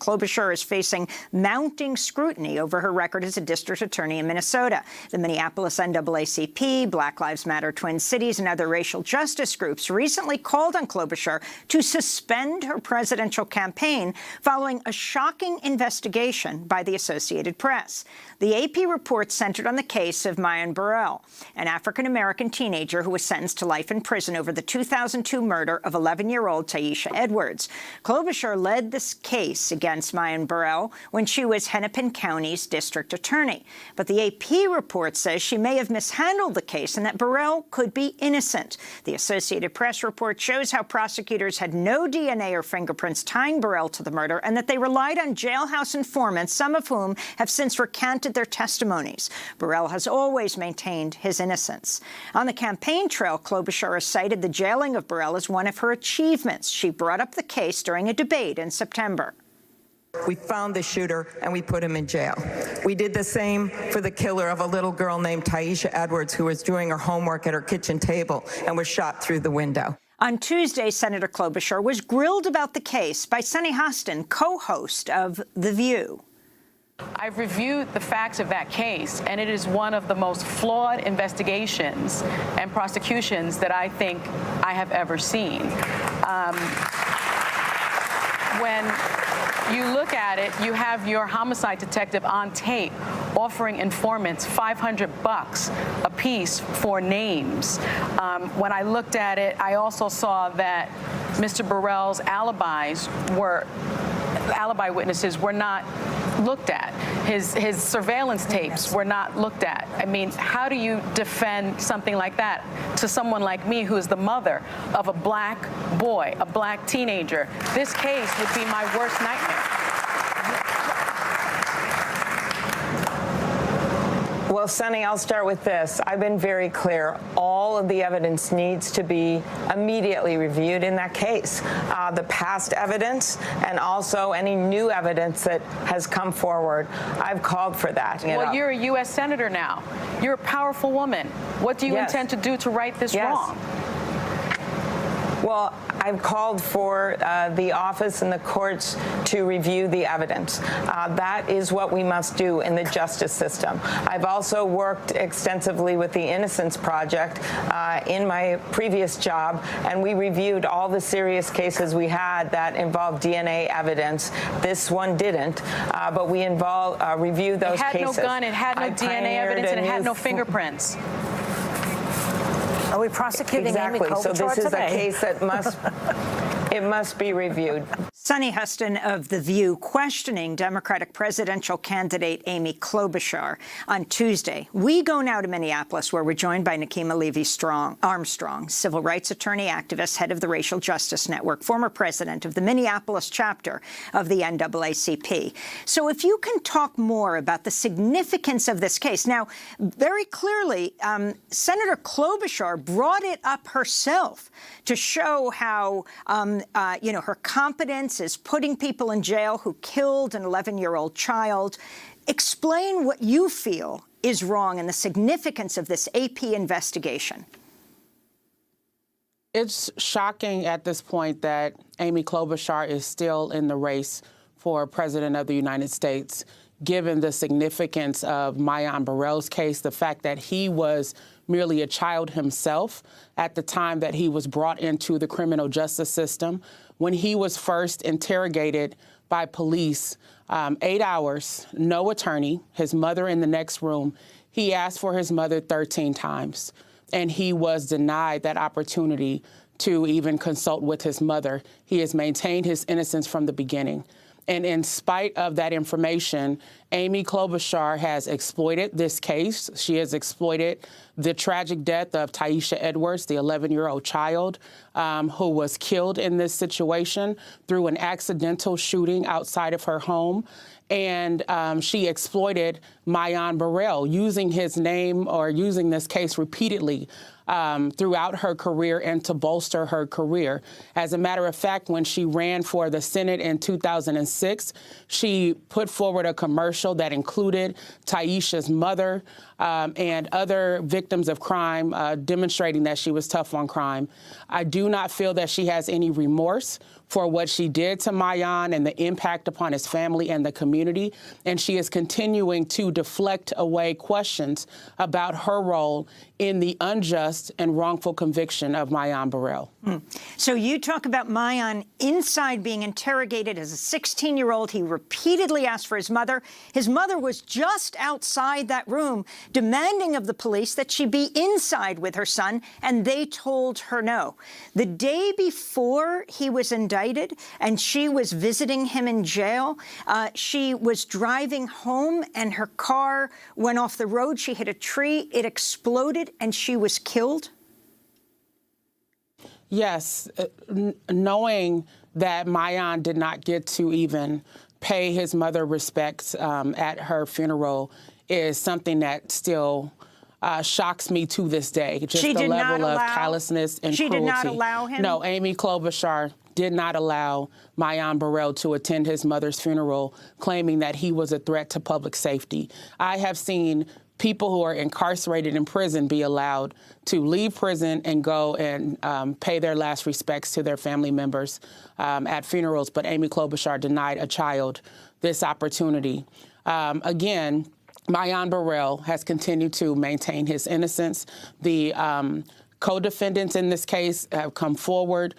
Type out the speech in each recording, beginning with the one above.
Klobuchar is facing mounting scrutiny over her record as a district attorney in Minnesota. The Minneapolis NAACP, Black Lives Matter Twin Cities, and other racial justice groups recently called on Klobuchar to suspend her presidential campaign following a shocking investigation by the Associated Press. The AP report centered on the case of Minn Burrell, an African-American teenager who was sentenced to life in prison over the 2002 murder of 11-year-old Tyisha Edwards. Klobuchar led this case against Minn Burrell when she was Hennepin County's district attorney. But the AP report says she may have mishandled the case and that Burrell could be innocent. The Associated Press report shows how prosecutors had no DNA or fingerprints tying Burrell to the murder and that they relied on jailhouse informants, some of whom have since recanted their testimonies. Burrell has always maintained his innocence. On the campaign trail, Klobuchar has cited the jailing of Burrell as one of her achievements. She brought up the case during a debate in September. We found the shooter and we put him in jail. We did the same for the killer of a little girl named Tyisha Edwards, who was doing her homework at her kitchen table and was shot through the window. On Tuesday, Senator Klobuchar was grilled about the case by Sunny Hostin, co-host of The View. I've reviewed the facts of that case, and it is one of the most flawed investigations and prosecutions that I think I have ever seen. When you look at it, you have your homicide detective on tape offering informants $500 a piece for names. When I looked at it, I also saw that Mr. Burrell's alibi witnesses were not looked at. His surveillance tapes were not looked at. I mean, how do you defend something like that to someone like me, who is the mother of a black boy, a black teenager? This case would be my worst nightmare. Well, Sunny, I'll start with this. I've been very clear. All of the evidence needs to be immediately reviewed in that case. The past evidence and also any new evidence that has come forward. I've called for that. Well, you're a U.S. Senator now. You're a powerful woman. What do you intend to do to right this wrong? Well, I've called for the office and the courts to review the evidence. That is what we must do in the justice system. I've also worked extensively with the Innocence Project in my previous job, and we reviewed all the serious cases we had that involved DNA evidence. This one didn't, but we reviewed those cases. It had no gun, it had no DNA evidence, and it had no fingerprints. Are we prosecuting Amy Klobuchar today? So this is today? A case that must be reviewed. Sunny Hostin of The View questioning Democratic presidential candidate Amy Klobuchar. On Tuesday, we go now to Minneapolis, where we're joined by Nakima Levy-Armstrong, civil rights attorney, activist, head of the Racial Justice Network, former president of the Minneapolis chapter of the NAACP. So if you can talk more about the significance of this case. Now, very clearly, Senator Klobuchar brought it up herself to show how, her competence is putting people in jail who killed an 11-year-old child. Explain what you feel is wrong and the significance of this AP investigation. It's shocking at this point that Amy Klobuchar is still in the race for President of the United States, given the significance of Minn Burrell's case, the fact that he was merely a child himself at the time that he was brought into the criminal justice system. When he was first interrogated by police, 8 hours, no attorney, his mother in the next room, he asked for his mother 13 times, and he was denied that opportunity to even consult with his mother. He has maintained his innocence from the beginning. And in spite of that information, Amy Klobuchar has exploited this case. She has exploited the tragic death of Tyisha Edwards, the 11-year-old child who was killed in this situation through an accidental shooting outside of her home. And she exploited Minn Burrell, using his name or using this case repeatedly throughout her career and to bolster her career. As a matter of fact, when she ran for the Senate in 2006, she put forward a commercial that included Tyisha's mother and other victims of crime, demonstrating that she was tough on crime. I do not feel that she has any remorse for what she did to Mayan and the impact upon his family and the community. And she is continuing to deflect away questions about her role in the unjust and wrongful conviction of Mayan Burrell. So you talk about Mayan inside being interrogated as a 16-year-old. He repeatedly asked for his mother. His mother was just outside that room demanding of the police that she be inside with her son, and they told her no. The day before he was indicted and she was visiting him in jail, she was driving home and her car went off the road. She hit a tree, it exploded, and she was killed? Yes, knowing that Mayan did not get to even pay his mother respects at her funeral is something that still shocks me to this day. Just the level of callousness and cruelty. She did not allow him? No, Amy Klobuchar did not allow Mayan Burrell to attend his mother's funeral, claiming that he was a threat to public safety. I have seen people who are incarcerated in prison be allowed to leave prison and go and pay their last respects to their family members at funerals, but Amy Klobuchar denied a child this opportunity. Again, Mayan Burrell has continued to maintain his innocence. The co-defendants in this case have come forward,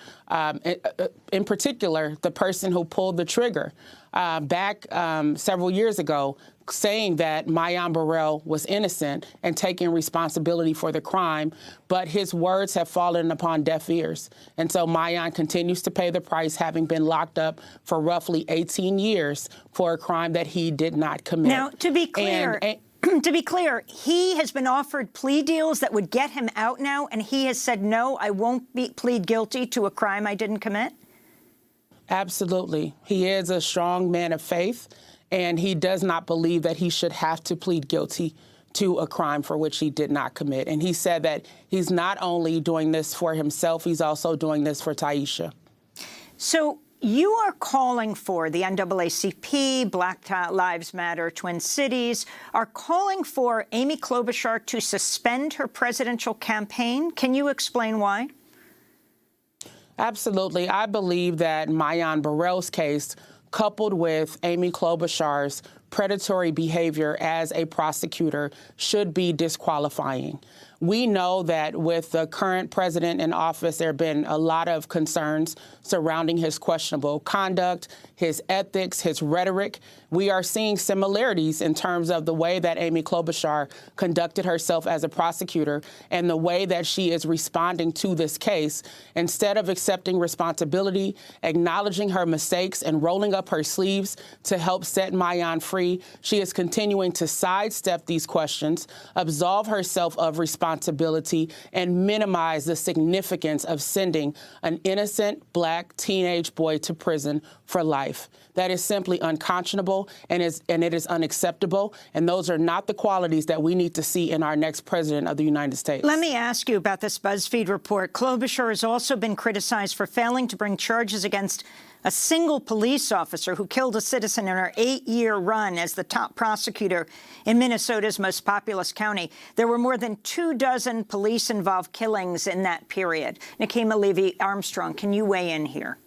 in particular, the person who pulled the trigger back several years ago, saying that Mayan Burrell was innocent and taking responsibility for the crime, but his words have fallen upon deaf ears. And so Mayan continues to pay the price, having been locked up for roughly 18 years for a crime that he did not commit. Now, to be clear, to be clear, he has been offered plea deals that would get him out now, and he has said, no, I won't plead guilty to a crime I didn't commit? Absolutely. He is a strong man of faith, and he does not believe that he should have to plead guilty to a crime for which he did not commit. And he said that he's not only doing this for himself, he's also doing this for Taisha. So you are calling for the NAACP, Black Lives Matter, Twin Cities, are calling for Amy Klobuchar to suspend her presidential campaign. Can you explain why? Absolutely. I believe that Mayan Burrell's case, coupled with Amy Klobuchar's predatory behavior as a prosecutor, should be disqualifying. We know that with the current president in office, there have been a lot of concerns surrounding his questionable conduct, his ethics, his rhetoric. We are seeing similarities in terms of the way that Amy Klobuchar conducted herself as a prosecutor and the way that she is responding to this case. Instead of accepting responsibility, acknowledging her mistakes, and rolling up her sleeves to help set Mayan free, she is continuing to sidestep these questions, absolve herself of responsibility, and minimize the significance of sending an innocent Black teenage boy to prison for life. That is simply unconscionable, and it is unacceptable, and those are not the qualities that we need to see in our next president of the United States. Let me ask you about this BuzzFeed report. Klobuchar has also been criticized for failing to bring charges against a single police officer who killed a citizen in her 8-year run as the top prosecutor in Minnesota's most populous county. There were more than 24 police-involved killings in that period. Nikema Levy-Armstrong, can you weigh in here?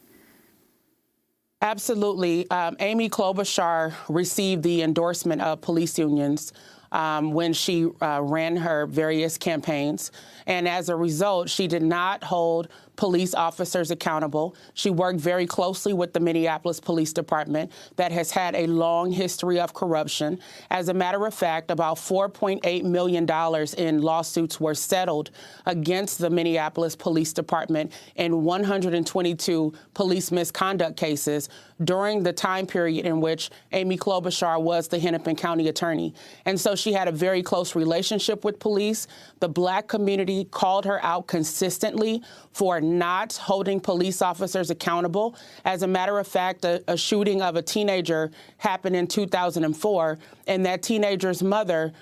Absolutely. Amy Klobuchar received the endorsement of police unions when she ran her various campaigns. And as a result, she did not hold police officers accountable. She worked very closely with the Minneapolis Police Department that has had a long history of corruption. As a matter of fact, about $4.8 million in lawsuits were settled against the Minneapolis Police Department in 122 police misconduct cases during the time period in which Amy Klobuchar was the Hennepin County attorney. And so she had a very close relationship with police. The Black community called her out consistently for not holding police officers accountable. As a matter of fact, a shooting of a teenager happened in 2004, and that teenager's mother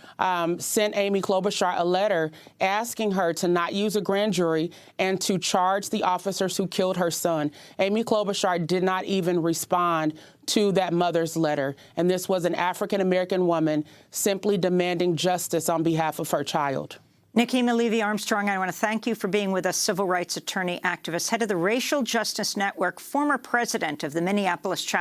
sent Amy Klobuchar a letter asking her to not use a grand jury and to charge the officers who killed her son. Amy Klobuchar did not even respond to that mother's letter, and this was an African-American woman simply demanding justice on behalf of her child. Nikema Levy-Armstrong, I want to thank you for being with us, civil rights attorney, activist, head of the Racial Justice Network, former president of the Minneapolis